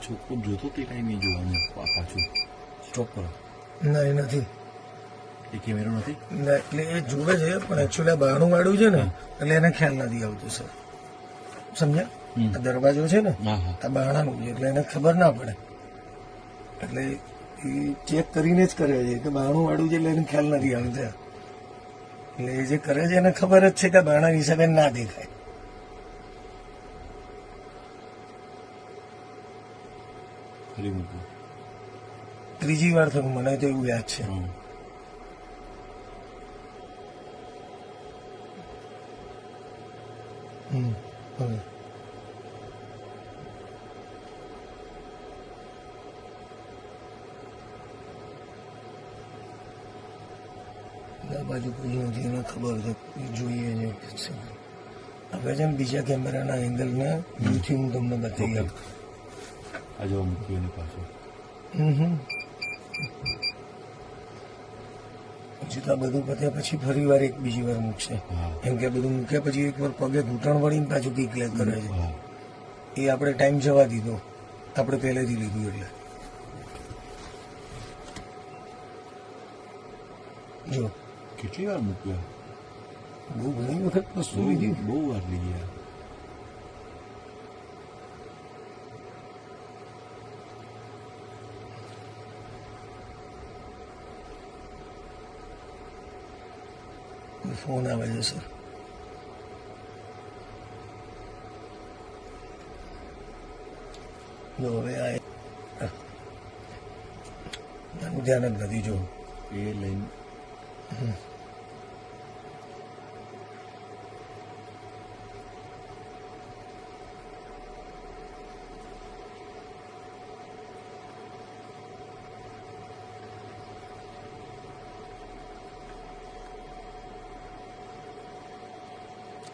છોકરો જોતો તે ટાઈમે જોવાનું પાછું સ્ટોપ કરો. ના એ નથી, એ કેમેરો નથી. ના એટલે એ જુએ છે પણ એકચ્યુઅલી બારણું વાળું છે ને એટલે એને ખ્યાલ નથી આવતું સર, સમજ્યા? આ દરવાજો છે ને હા હા આ બારણાનું છે એટલે એને ખબર ના પડે, એટલે એ ચેક કરીને જ કરે છે કે બારણું વાળું છે એટલે એને ખ્યાલ નથી આવતો. એટલે એ જે કરે છે એને ખબર જ છે કે બારણા હિસાબે ના દેખાય. ફરી મૂકું. ત્રીજી વાર થયું મને તો એવું યાદ છે. હા હવે આ બાજુ કોઈ નથી, એને ખબર છે એ જોઈએ છે. હવે છે ને બીજા કેમેરાના એંગલના વ્યૂથી હું તમને બતાવી આપું. આ જો મૂક્યું એની પાછળ. પછી તો આ બધું પત્યા પછી ફરી વાર એક બીજી વાર મૂકશે, હા કેમ કે બધું મૂક્યા પછી એક વાર પગે ઘૂંટણ વળીને પાછું પીક લે કરે છે. હા એ આપણે ટાઈમ જવા દીધો, આપણે પહેલેથી લીધું એટલે. જો કેટલી વાર મૂક્યા? બહુ ઘણી વખત વસ્તુ લીધી. બહુ વાર લઈ ગયા. ફોન આવે છે સર. જો હવે આનું ધ્યાન જ નથી. જો એ લઈને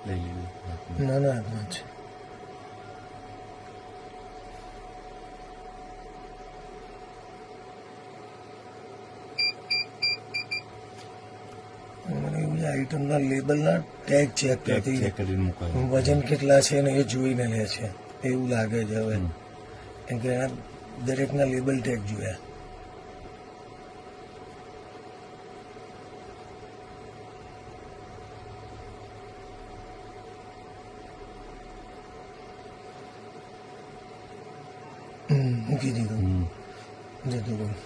લઈ લીધું. નાના હાથમાં છે. મને એવું આઈટમના લેબલના ટેગ ચેક ચેક કરતી, કરીને મુકાય. વજન કેટલા છે ને એ જોઈને લે છે એવું લાગે છે હવે, કેમ કે એના દરેકના લેબલ ટેગ જોયા. મૂકી દીધું, જતું રહ્યું.